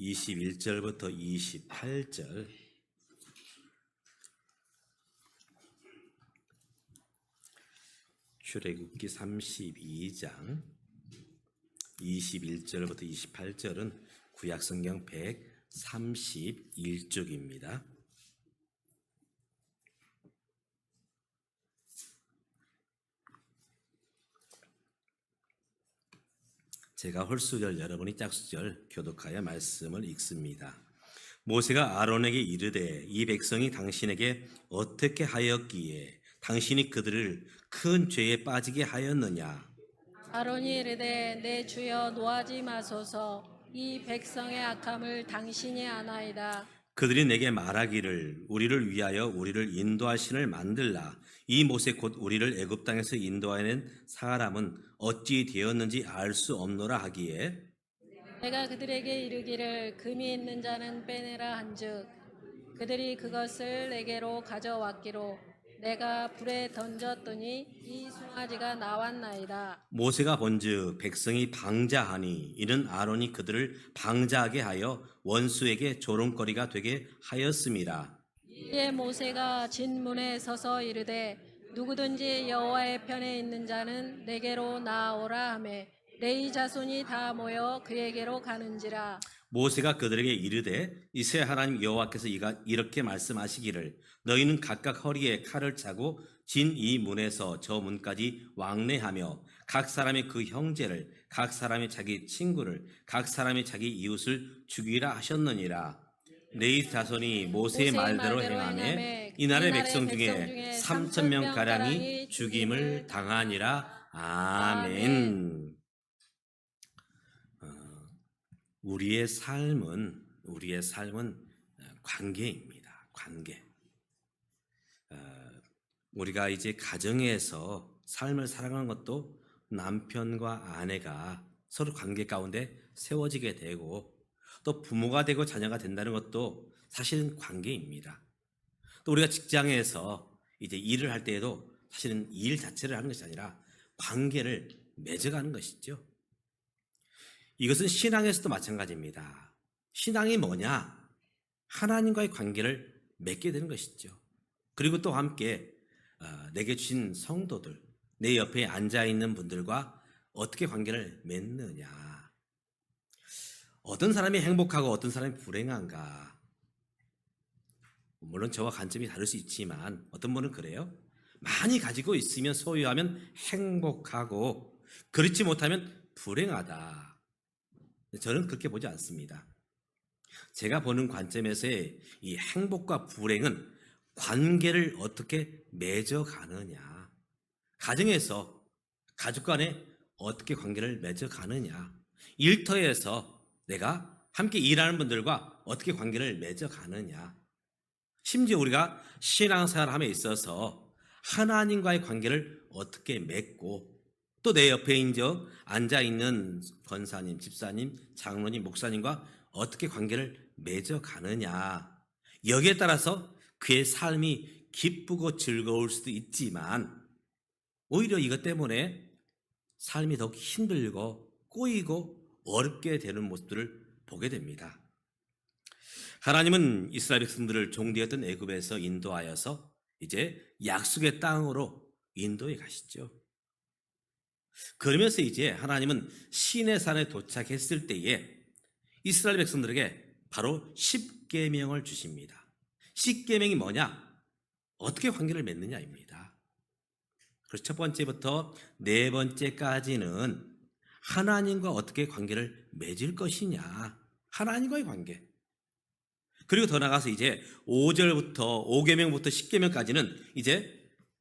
21절부터 28절, 출애굽기 32장 21절부터 28절은 구약성경 131쪽입니다. 제가 홀수절, 여러분이 짝수절 교독하여 말씀을 읽습니다. 모세가 아론에게 이르되 이 백성이 당신에게 어떻게 하였기에 당신이 그들을 큰 죄에 빠지게 하였느냐? 아론이 이르되 내 주여 노하지 마소서. 이 백성의 악함을 당신이 아나이다. 그들이 내게 말하기를 우리를 위하여 우리를 인도할 신을 만들라. 이 모세 곧 우리를 애굽 땅에서 인도하여낸 사람은 어찌 되었는지 알 수 없노라 하기에 내가 그들에게 이르기를 금이 있는 자는 빼내라 한즉 그들이 그것을 내게로 가져왔기로 내가 불에 던졌더니 이 송아지가 나왔나이다. 모세가 본즉 백성이 방자하니 이는 아론이 그들을 방자하게 하여 원수에게 조롱거리가 되게 하였음이라. 이에 모세가 진문에 서서 이르되 누구든지 여호와의 편에 있는 자는 내게로 나아오라 하매 레위 자손이 다 모여 그에게로 가는지라. 모세가 그들에게 이르되 이스라엘 하나님 여호와께서 이렇게 말씀하시기를 너희는 각각 허리에 칼을 차고 진 이 문에서 저 문까지 왕래하며 각 사람이 그 형제를 각 사람이 자기 친구를 각 사람이 자기 이웃을 죽이라 하셨느니라. 레위 자손이 모세의 말대로 행하매 이날의 백성 중에 3,000명 가량이 죽임을 당하니라. 아멘. 우리의 삶은 관계입니다. 관계. 우리가 이제 가정에서 삶을 살아가는 것도 남편과 아내가 서로 관계 가운데 세워지게 되고 또 부모가 되고 자녀가 된다는 것도 사실은 관계입니다. 또 우리가 직장에서 이제 일을 할 때에도 사실은 일 자체를 하는 것이 아니라 관계를 맺어가는 것이죠. 이것은 신앙에서도 마찬가지입니다. 신앙이 뭐냐? 하나님과의 관계를 맺게 되는 것이죠. 그리고 또 함께 내게 주신 성도들, 내 옆에 앉아있는 분들과 어떻게 관계를 맺느냐. 어떤 사람이 행복하고 어떤 사람이 불행한가. 물론 저와 관점이 다를 수 있지만 어떤 분은 그래요. 많이 가지고 있으면 소유하면 행복하고 그렇지 못하면 불행하다. 저는 그렇게 보지 않습니다. 제가 보는 관점에서의 이 행복과 불행은 관계를 어떻게 맺어가느냐, 가정에서 가족 간에 어떻게 관계를 맺어가느냐, 일터에서 내가 함께 일하는 분들과 어떻게 관계를 맺어가느냐, 심지어 우리가 신앙생활함에 있어서 하나님과의 관계를 어떻게 맺고 또 내 옆에 앉아있는 권사님, 집사님, 장로님, 목사님과 어떻게 관계를 맺어가느냐, 여기에 따라서 그의 삶이 기쁘고 즐거울 수도 있지만 오히려 이것 때문에 삶이 더욱 힘들고 꼬이고 어렵게 되는 모습들을 보게 됩니다. 하나님은 이스라엘 백성들을 종되었던 애굽에서 인도하여서 이제 약속의 땅으로 인도해 가시죠. 그러면서 이제 하나님은 시내산에 도착했을 때에 이스라엘 백성들에게 바로 10계명을 주십니다. 10계명이 뭐냐? 어떻게 관계를 맺느냐입니다. 그래서 첫 번째부터 네 번째까지는 하나님과 어떻게 관계를 맺을 것이냐, 하나님과의 관계. 그리고 더 나가서 이제 5계명부터 10계명까지는 이제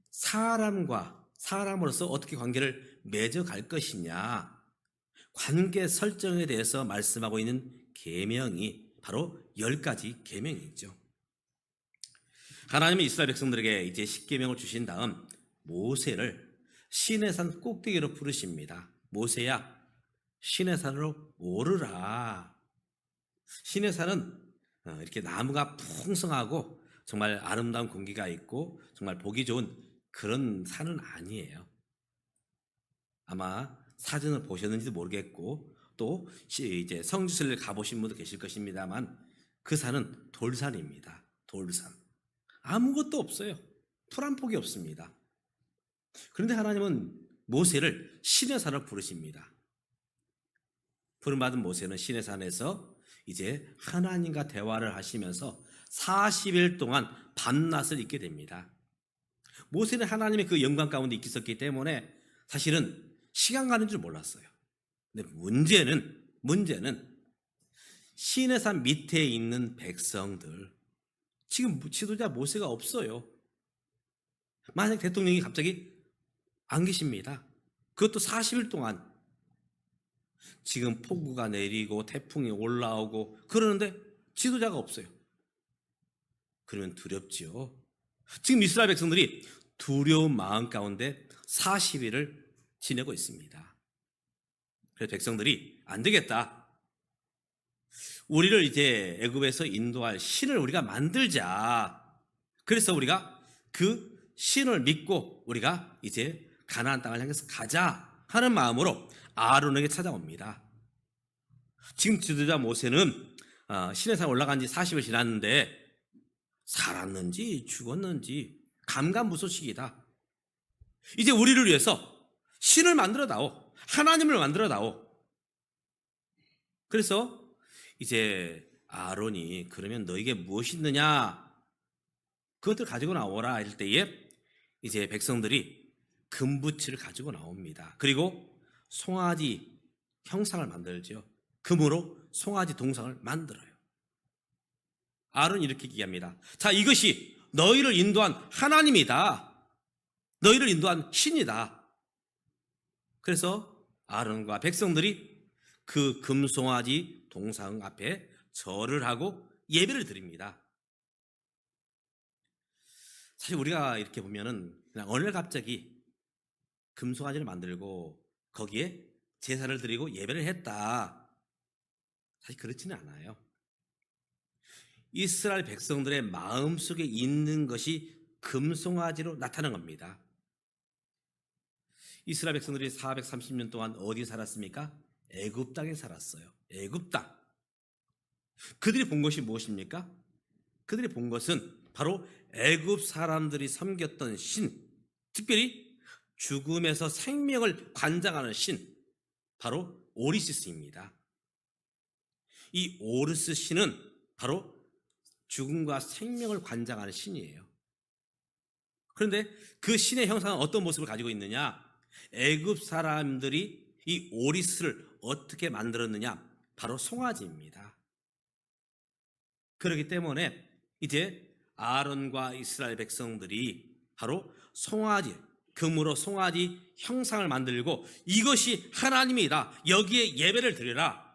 사람으로서 어떻게 관계를 맺어갈 것이냐, 관계 설정에 대해서 말씀하고 있는 계명이 바로 10가지 계명이죠. 하나님은 이스라엘 백성들에게 이제 10계명을 주신 다음 모세를 시내산 꼭대기로 부르십니다. 모세야, 시내산으로 오르라. 시내산은 이렇게 나무가 풍성하고 정말 아름다운 공기가 있고 정말 보기 좋은 그런 산은 아니에요. 아마 사진을 보셨는지도 모르겠고 또 이제 성지순례 가보신 분도 계실 것입니다만 그 산은 돌산입니다. 돌산. 아무것도 없어요. 풀 한 폭이 없습니다. 그런데 하나님은 모세를 신의 산으로 부르십니다. 부름받은 모세는 신의 산에서 이제 하나님과 대화를 하시면서 40일 동안 밤낮을 있게 됩니다. 모세는 하나님의 그 영광 가운데 있었기 때문에 사실은 시간 가는 줄 몰랐어요. 근데 문제는 신의 산 밑에 있는 백성들, 지금 지도자 모세가 없어요. 만약 대통령이 갑자기 안 계십니다. 그것도 40일 동안. 지금 폭우가 내리고 태풍이 올라오고 그러는데 지도자가 없어요. 그러면 두렵지요. 지금 이스라엘 백성들이 두려운 마음 가운데 40일을 지내고 있습니다. 그래서 백성들이 안 되겠다. 우리를 이제 애굽에서 인도할 신을 우리가 만들자. 그래서 우리가 그 신을 믿고 우리가 이제 가나안 땅을 향해서 가자 하는 마음으로 아론에게 찾아옵니다. 지금 지도자 모세는 신의 산 올라간 지 40일 지났는데 살았는지 죽었는지 감감무소식이다. 이제 우리를 위해서 신을 만들어 다오. 하나님을 만들어 다오. 그래서 이제 아론이 그러면 너에게 무엇이 있느냐? 그것들 가지고 나오라 할 때에 이제 백성들이 금부치를 가지고 나옵니다. 그리고 송아지 형상을 만들죠. 금으로 송아지 동상을 만들어요. 아론이 이렇게 얘기합니다. 자, 이것이 너희를 인도한 하나님이다. 너희를 인도한 신이다. 그래서 아론과 백성들이 그 금송아지 동상 앞에 절을 하고 예배를 드립니다. 사실 우리가 이렇게 보면은 그냥 어느 날 갑자기 금송아지를 만들고 거기에 제사를 드리고 예배를 했다. 사실 그렇지는 않아요. 이스라엘 백성들의 마음속에 있는 것이 금송아지로 나타난 겁니다. 이스라엘 백성들이 430년 동안 어디 살았습니까? 애굽 땅에 살았어요. 애굽 땅. 그들이 본 것이 무엇입니까? 그들이 본 것은 바로 애굽 사람들이 섬겼던 신, 특별히 죽음에서 생명을 관장하는 신, 바로 오리시스입니다. 이 오르스 신은 바로 죽음과 생명을 관장하는 신이에요. 그런데 그 신의 형상은 어떤 모습을 가지고 있느냐? 애굽 사람들이 이 오리스를 어떻게 만들었느냐? 바로 송아지입니다. 그렇기 때문에 이제 아론과 이스라엘 백성들이 바로 송아지, 금으로 송아지 형상을 만들고 이것이 하나님이다. 여기에 예배를 드리라.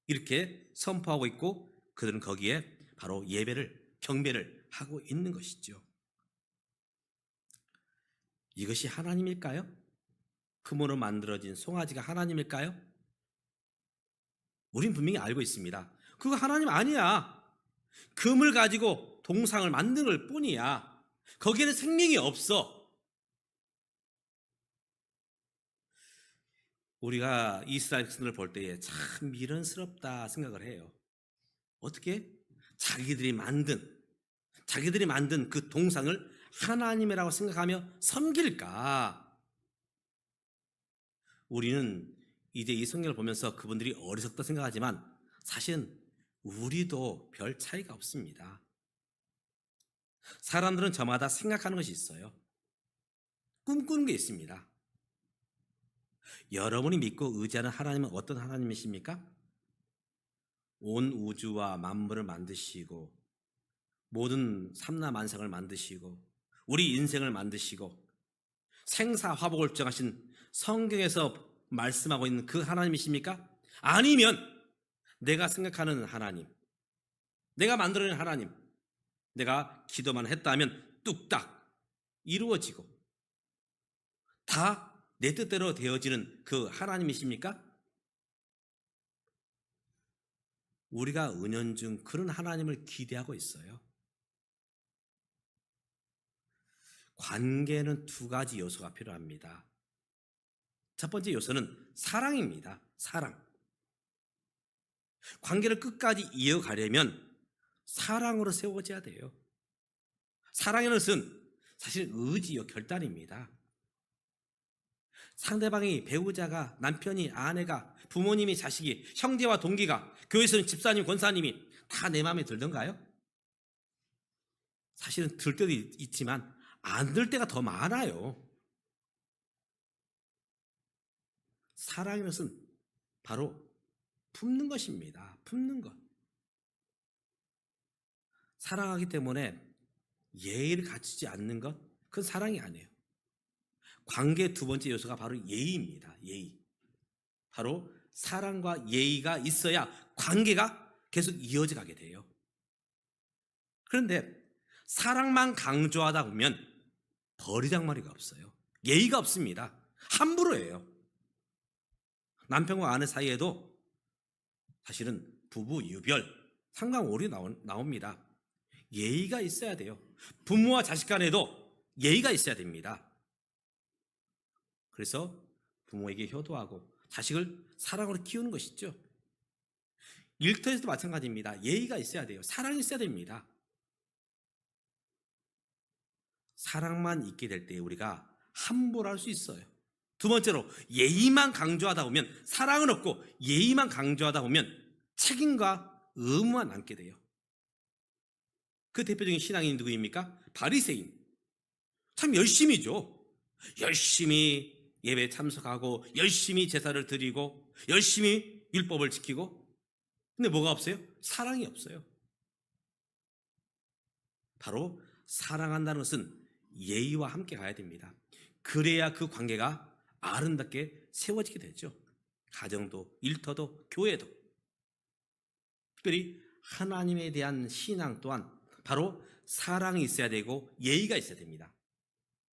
이렇게 선포하고 있고 그들은 거기에 바로 예배를, 경배를 하고 있는 것이죠. 이것이 하나님일까요? 금으로 만들어진 송아지가 하나님일까요? 우린 분명히 알고 있습니다. 그거 하나님 아니야. 금을 가지고 동상을 만들 뿐이야. 거기에는 생명이 없어. 우리가 이스라엘 백성들을 볼 때에 참 미련스럽다 생각을 해요. 어떻게? 자기들이 만든 그 동상을 하나님이라고 생각하며 섬길까? 우리는 이제 이 성경을 보면서 그분들이 어리석다 생각하지만 사실은 우리도 별 차이가 없습니다. 사람들은 저마다 생각하는 것이 있어요. 꿈꾸는 게 있습니다. 여러분이 믿고 의지하는 하나님은 어떤 하나님이십니까? 온 우주와 만물을 만드시고 모든 삼라만상을 만드시고 우리 인생을 만드시고 생사화복을 정하신 성경에서 말씀하고 있는 그 하나님이십니까? 아니면 내가 생각하는 하나님, 내가 만들어낸 하나님, 내가 기도만 했다면 뚝딱 이루어지고 다 내 뜻대로 되어지는 그 하나님이십니까? 우리가 은연중 그런 하나님을 기대하고 있어요. 관계는 두 가지 요소가 필요합니다. 첫 번째 요소는 사랑입니다. 사랑. 관계를 끝까지 이어가려면 사랑으로 세워져야 돼요. 사랑이라는 것은 사실 의지요, 결단입니다. 상대방이, 배우자가, 남편이, 아내가, 부모님이, 자식이, 형제와 동기가, 교회에서는 집사님, 권사님이 다 내 마음에 들던가요? 사실은 들 때도 있지만 안 들 때가 더 많아요. 사랑이라는 것은 바로 품는 것입니다. 품는 것. 사랑하기 때문에 예의를 갖추지 않는 것, 그건 사랑이 아니에요. 관계의 두 번째 요소가 바로 예의입니다. 예의. 바로 사랑과 예의가 있어야 관계가 계속 이어져 가게 돼요. 그런데 사랑만 강조하다 보면 버리장머리가 없어요. 예의가 없습니다. 함부로 해요. 남편과 아내 사이에도 사실은 부부 유별, 상관오류 나옵니다. 예의가 있어야 돼요. 부모와 자식 간에도 예의가 있어야 됩니다. 그래서 부모에게 효도하고 자식을 사랑으로 키우는 것이죠. 일터에서도 마찬가지입니다. 예의가 있어야 돼요. 사랑이 있어야 됩니다. 사랑만 있게 될 때 우리가 함부로 할 수 있어요. 두 번째로 예의만 강조하다 보면 사랑은 없고 예의만 강조하다 보면 책임과 의무만 남게 돼요. 그 대표적인 신앙인이 누구입니까? 바리새인. 참 열심히죠. 열심히 예배에 참석하고 열심히 제사를 드리고 열심히 율법을 지키고, 근데 뭐가 없어요? 사랑이 없어요. 바로 사랑한다는 것은 예의와 함께 가야 됩니다. 그래야 그 관계가 아름답게 세워지게 되죠. 가정도, 일터도, 교회도. 특별히 하나님에 대한 신앙 또한 바로 사랑이 있어야 되고 예의가 있어야 됩니다.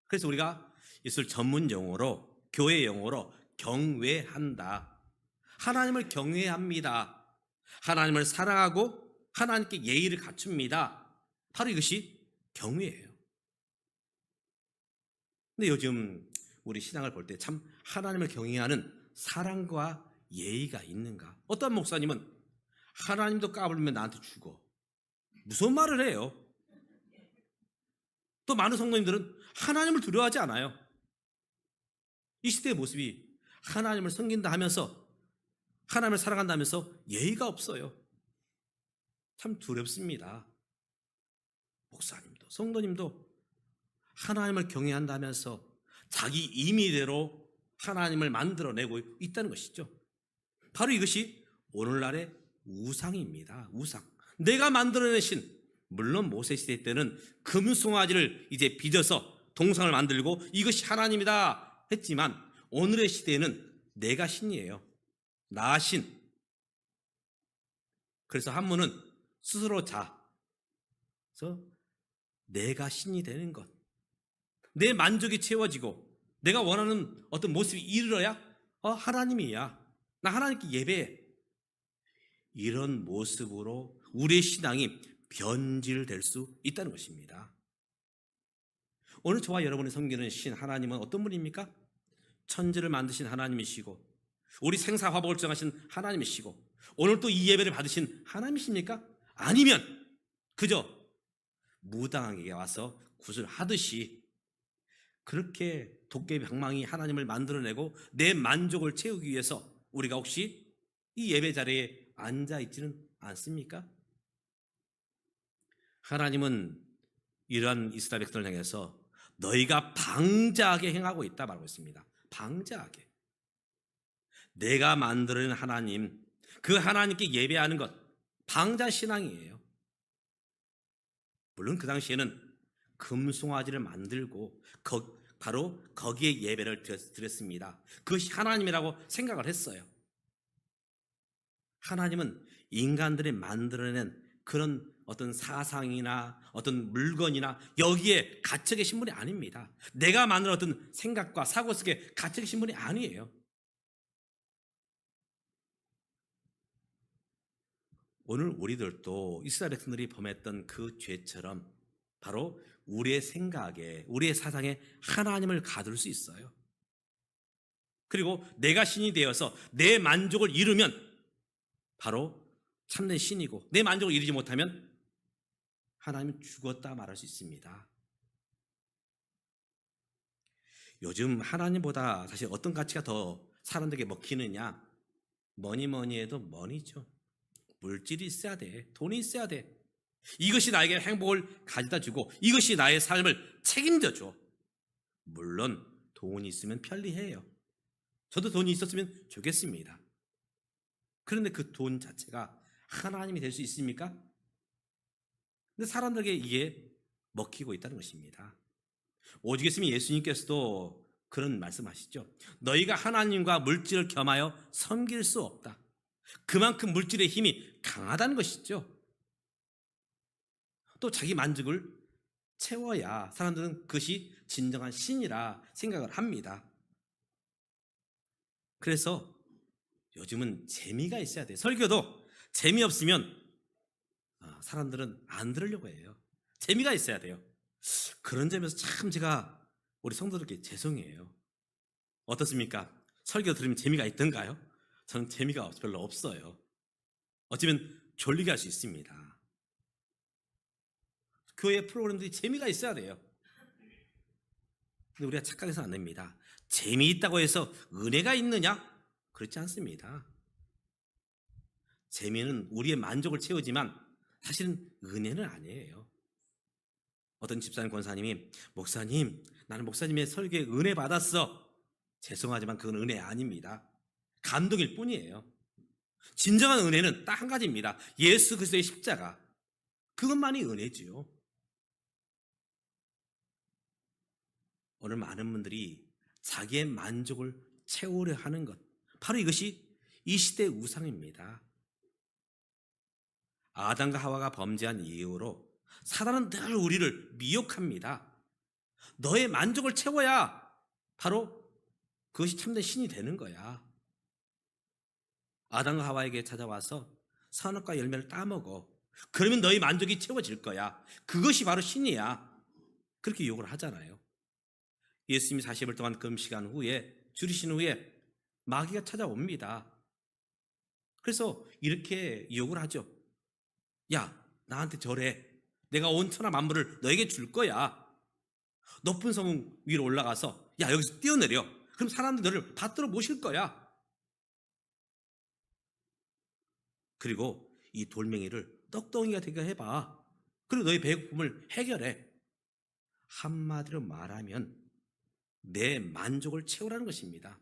그래서 우리가 이것을 전문 용어로, 교회 용어로 경외한다. 하나님을 경외합니다. 하나님을 사랑하고 하나님께 예의를 갖춥니다. 바로 이것이 경외예요. 근데 요즘 우리 신앙을 볼 때 참 하나님을 경외하는 사랑과 예의가 있는가? 어떤 목사님은 하나님도 까불면 나한테 죽어. 무슨 말을 해요? 또 많은 성도님들은 하나님을 두려워하지 않아요. 이 시대의 모습이 하나님을 섬긴다 하면서, 하나님을 사랑한다 하면서 예의가 없어요. 참 두렵습니다. 목사님도 성도님도 하나님을 경외한다면서 자기 임의대로 하나님을 만들어내고 있다는 것이죠. 바로 이것이 오늘날의 우상입니다. 우상. 내가 만들어내신, 물론 모세 시대 때는 금송아지를 이제 빚어서 동상을 만들고 이것이 하나님이다 했지만 오늘의 시대에는 내가 신이에요. 나 신. 그래서 한문은 스스로 자. 그래서 내가 신이 되는 것. 내 만족이 채워지고 내가 원하는 어떤 모습이 이르러야 하나님이야. 나 하나님께 예배해. 이런 모습으로 우리의 신앙이 변질될 수 있다는 것입니다. 오늘 저와 여러분이 섬기는 신 하나님은 어떤 분입니까? 천지를 만드신 하나님이시고 우리 생사화복을 정하신 하나님이시고 오늘 또 이 예배를 받으신 하나님이십니까? 아니면 그저 무당에게 와서 굿을 하듯이 그렇게 도깨비 방망이 하나님을 만들어내고 내 만족을 채우기 위해서 우리가 혹시 이 예배 자리에 앉아 있지는 않습니까? 하나님은 이러한 이스라엘 백성을 향해서 너희가 방자하게 행하고 있다 말하고 있습니다. 방자하게. 내가 만들어낸 하나님, 그 하나님께 예배하는 것, 방자신앙이에요. 물론 그 당시에는 금송아지를 만들고 바로 거기에 예배를 드렸습니다. 그것이 하나님이라고 생각을 했어요. 하나님은 인간들이 만들어낸 그런 어떤 사상이나 어떤 물건이나 여기에 갇혀 계신 분이 아닙니다. 내가 만든 어떤 생각과 사고 속에 갇혀 계신 분이 아니에요. 오늘 우리들도 이스라엘 백성들이 범했던 그 죄처럼 바로 우리의 생각에, 우리의 사상에 하나님을 가둘 수 있어요. 그리고 내가 신이 되어서 내 만족을 이루면 바로 참된 신이고 내 만족을 이루지 못하면 하나님은 죽었다 말할 수 있습니다. 요즘 하나님보다 사실 어떤 가치가 더 사람들에게 먹히느냐? 뭐니 해도 머니죠. 물질이 있어야 돼. 돈이 있어야 돼. 이것이 나에게 행복을 가져다 주고 이것이 나의 삶을 책임져 줘. 물론 돈이 있으면 편리해요. 저도 돈이 있었으면 좋겠습니다. 그런데 그 돈 자체가 하나님이 될 수 있습니까? 근데 사람들에게 이게 먹히고 있다는 것입니다. 오직 있으면 예수님께서도 그런 말씀하시죠. 너희가 하나님과 물질을 겸하여 섬길 수 없다. 그만큼 물질의 힘이 강하다는 것이죠. 또 자기 만족을 채워야 사람들은 그것이 진정한 신이라 생각을 합니다. 그래서 요즘은 재미가 있어야 돼요. 설교도 재미없으면 사람들은 안 들으려고 해요. 재미가 있어야 돼요. 그런 점에서 참 제가 우리 성도들께 죄송해요. 어떻습니까? 설교 들으면 재미가 있던가요? 저는 재미가 별로 없어요. 어쩌면 졸리게 할 수 있습니다. 교회 프로그램들이 재미가 있어야 돼요. 근데 우리가 착각해서는 안 됩니다. 재미있다고 해서 은혜가 있느냐? 그렇지 않습니다. 재미는 우리의 만족을 채우지만 사실은 은혜는 아니에요. 어떤 집사님 권사님이 목사님, 나는 목사님의 설교에 은혜 받았어. 죄송하지만 그건 은혜 아닙니다. 감동일 뿐이에요. 진정한 은혜는 딱 한 가지입니다. 예수 그리스도의 십자가. 그것만이 은혜지요. 오늘 많은 분들이 자기의 만족을 채우려 하는 것, 바로 이것이 이 시대의 우상입니다. 아담과 하와가 범죄한 이후로 사단은 늘 우리를 미혹합니다. 너의 만족을 채워야 바로 그것이 참된 신이 되는 거야. 아담과 하와에게 찾아와서 선악과 열매를 따먹어. 그러면 너의 만족이 채워질 거야. 그것이 바로 신이야. 그렇게 유혹을 하잖아요. 예수님이 40일 동안 금식한 후에, 줄이신 후에 마귀가 찾아옵니다. 그래서 이렇게 유혹을 하죠. 야, 나한테 절해. 내가 온 천하 만물을 너에게 줄 거야. 높은 성 위로 올라가서 야, 여기서 뛰어내려. 그럼 사람들이 너를 받들어 모실 거야. 그리고 이 돌멩이를 떡덩이가 되게 해봐. 그리고 너의 배고픔을 해결해. 한마디로 말하면 내 만족을 채우라는 것입니다.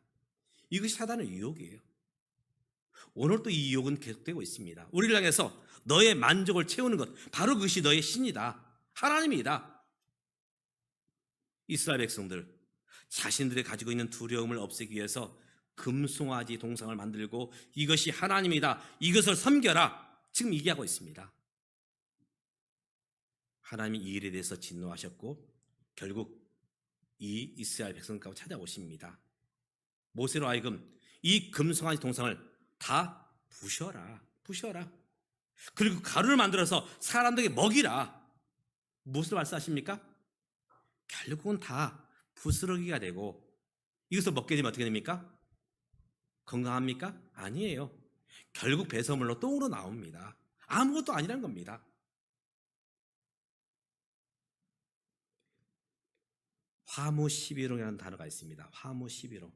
이것이 사단의 유혹이에요. 오늘도 이 유혹은 계속되고 있습니다. 우리를 향해서 너의 만족을 채우는 것, 바로 그것이 너의 신이다. 하나님이다. 이스라엘 백성들, 자신들이 가지고 있는 두려움을 없애기 위해서 금송아지 동상을 만들고 이것이 하나님이다. 이것을 섬겨라. 지금 얘기하고 있습니다. 하나님이 이 일에 대해서 진노하셨고 결국 이 이스라엘 백성까지 찾아오십니다. 모세로 하여금 이 금송아지 동상을 다 부셔라. 그리고 가루를 만들어서 사람들에게 먹이라. 무엇을 말씀하십니까? 결국은 다 부스러기가 되고 이것을 먹게 되면 어떻게 됩니까? 건강합니까? 아니에요. 결국 배설물로 똥으로 나옵니다. 아무것도 아니란 겁니다. 화무 11호라는 단어가 있습니다. 화무 11호.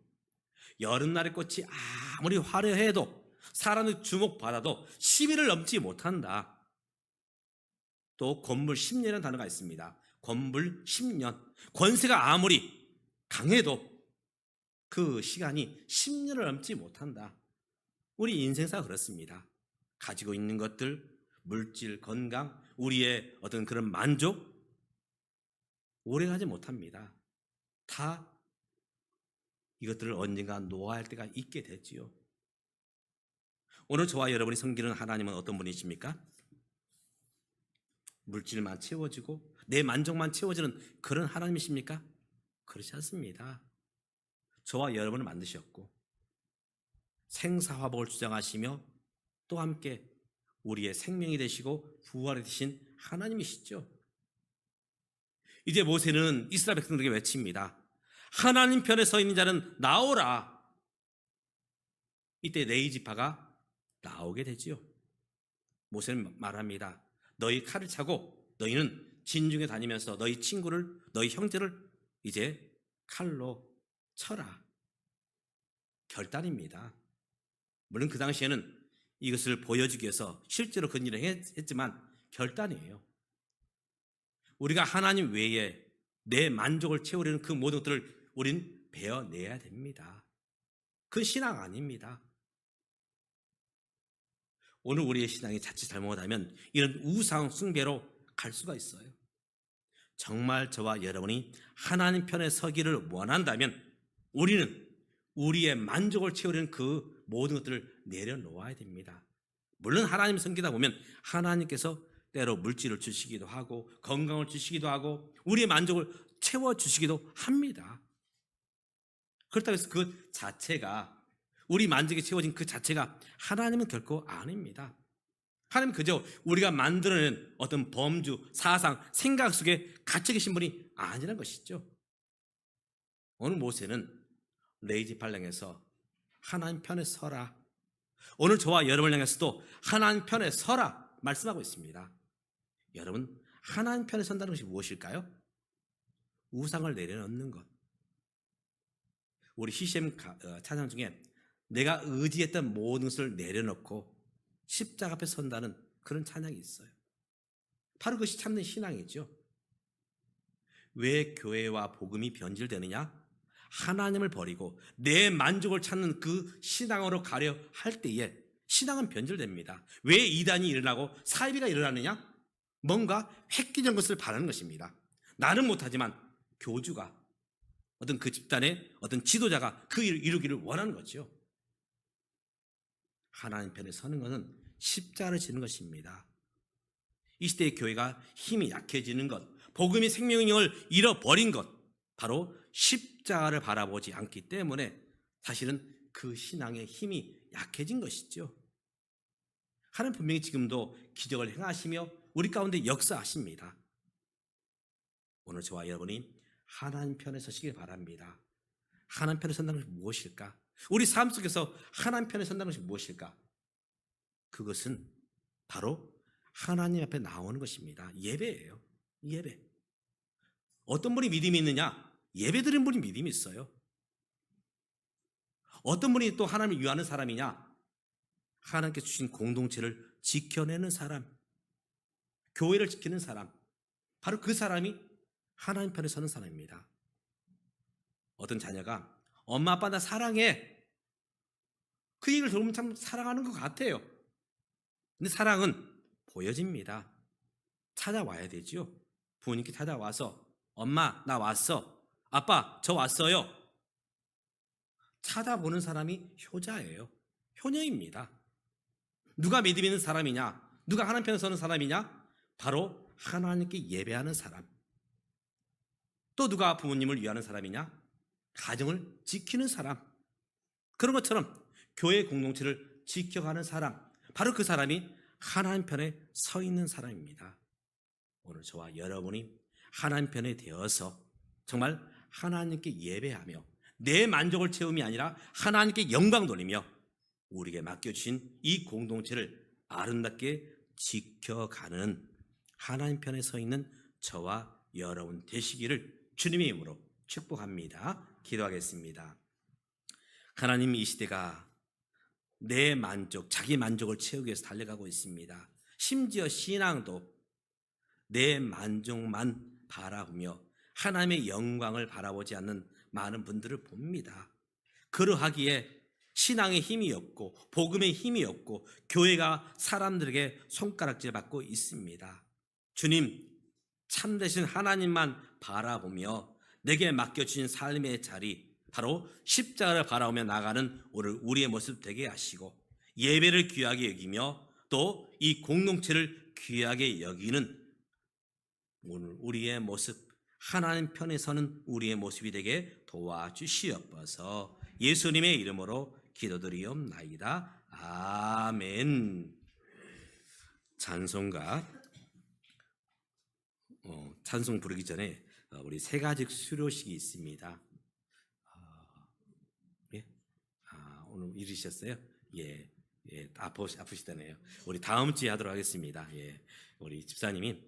여름날의 꽃이 아무리 화려해도 사람의 주목받아도 10일을 넘지 못한다. 또 권불 10년이라는 단어가 있습니다. 권불 10년. 권세가 아무리 강해도 그 시간이 10년을 넘지 못한다. 우리 인생사 그렇습니다. 가지고 있는 것들, 물질, 건강, 우리의 어떤 그런 만족 오래가지 못합니다. 다 이것들을 언젠가 놓아야 할 때가 있게 되지요. 오늘 저와 여러분이 섬기는 하나님은 어떤 분이십니까? 물질만 채워지고 내 만족만 채워지는 그런 하나님이십니까? 그렇지 않습니다. 저와 여러분을 만드셨고 생사화복을 주장하시며 또 함께 우리의 생명이 되시고 부활이 되신 하나님이시죠. 이제 모세는 이스라엘 백성들에게 외칩니다. 하나님 편에 서 있는 자는 나오라. 이때 레위 지파가 나오게 되지요. 모세는 말합니다. 너희 칼을 차고 너희는 진중에 다니면서 너희 친구를, 너희 형제를 이제 칼로 쳐라. 결단입니다. 물론 그 당시에는 이것을 보여주기 위해서 실제로 그런 일을 했지만 결단이에요. 우리가 하나님 외에 내 만족을 채우려는 그 모든 것들을 우린 베어내야 됩니다. 그 신앙 아닙니다. 오늘 우리의 신앙이 자칫 잘못하면 이런 우상 숭배로 갈 수가 있어요. 정말 저와 여러분이 하나님 편에 서기를 원한다면 우리는 우리의 만족을 채우려는 그 모든 것들을 내려놓아야 됩니다. 물론 하나님 섬기다 보면 하나님께서 때로 물질을 주시기도 하고 건강을 주시기도 하고 우리의 만족을 채워주시기도 합니다. 그렇다고 해서 그 자체가 우리 만족이 채워진 그 자체가 하나님은 결코 아닙니다. 하나님은 그저 우리가 만들어낸 어떤 범주, 사상, 생각 속에 갇혀 계신 분이 아니라는 것이죠. 오늘 모세는 레이지 팔랑에서 하나님 편에 서라. 오늘 저와 여러분을 향해서도 하나님 편에 서라 말씀하고 있습니다. 여러분, 하나님 편에 선다는 것이 무엇일까요? 우상을 내려놓는 것. 우리 CCM 찬양 중에 내가 의지했던 모든 것을 내려놓고 십자가 앞에 선다는 그런 찬양이 있어요. 바로 그것이 참된 신앙이죠. 왜 교회와 복음이 변질되느냐? 하나님을 버리고 내 만족을 찾는 그 신앙으로 가려 할 때에 신앙은 변질됩니다. 왜 이단이 일어나고 사이비가 일어나느냐? 뭔가 획기적인 것을 바라는 것입니다. 나는 못하지만 교주가 어떤 그 집단의 어떤 지도자가 그 일을 이루기를 원하는 거죠. 하나님 편에 서는 것은 십자가를 지는 것입니다. 이 시대의 교회가 힘이 약해지는 것, 복음이 생명력을 잃어버린 것, 바로 십자가를 바라보지 않기 때문에 사실은 그 신앙의 힘이 약해진 것이죠. 하나님 분명히 지금도 기적을 행하시며 우리 가운데 역사하십니다. 오늘 저와 여러분이 하나님 편에 서시길 바랍니다. 하나님 편에 선다는 것이 무엇일까? 우리 삶 속에서 하나님 편에 선다는 것이 무엇일까? 그것은 바로 하나님 앞에 나오는 것입니다. 예배예요. 예배. 어떤 분이 믿음이 있느냐? 예배 드리는 분이 믿음이 있어요. 어떤 분이 또 하나님을 위하는 사람이냐? 하나님께 주신 공동체를 지켜내는 사람, 교회를 지키는 사람, 바로 그 사람이 하나님 편에 서는 사람입니다. 어떤 자녀가 엄마 아빠 나 사랑해, 그 얘기를 들으면 참 사랑하는 것 같아요. 근데 사랑은 보여집니다. 찾아와야 되죠. 부모님께 찾아와서 엄마 나 왔어, 아빠 저 왔어요. 찾아보는 사람이 효자예요. 효녀입니다. 누가 믿음 있는 사람이냐? 누가 하나님 편에 서는 사람이냐? 바로 하나님께 예배하는 사람. 또 누가 부모님을 위하는 사람이냐? 가정을 지키는 사람. 그런 것처럼 교회 공동체를 지켜가는 사람, 바로 그 사람이 하나님 편에 서 있는 사람입니다. 오늘 저와 여러분이 하나님 편에 되어서 정말 하나님께 예배하며 내 만족을 채움이 아니라 하나님께 영광 돌리며 우리에게 맡겨주신 이 공동체를 아름답게 지켜가는 하나님 편에 서 있는 저와 여러분 되시기를 주님의 이름으로 축복합니다. 기도하겠습니다. 하나님, 이 시대가 내 만족, 자기 만족을 채우기 위해서 달려가고 있습니다. 심지어 신앙도 내 만족만 바라보며 하나님의 영광을 바라보지 않는 많은 분들을 봅니다. 그러하기에 신앙의 힘이 없고 복음의 힘이 없고 교회가 사람들에게 손가락질 받고 있습니다. 주님, 참되신 하나님만 바라보며 내게 맡겨주신 삶의 자리, 바로 십자가를 바라보며 나가는 오늘 우리의 모습 되게 하시고 예배를 귀하게 여기며 또 이 공동체를 귀하게 여기는 오늘 우리의 모습, 하나님 편에 서는 우리의 모습이 되게 도와주시옵소서. 예수님의 이름으로 기도드리옵나이다. 아멘. 찬송가 찬송 부르기 전에 우리 세 가지 수료식이 있습니다. 예? 오늘 이르셨어요? 예. 예, 아프시다네요. 우리 다음 주에 하도록 하겠습니다. 예, 우리 집사님이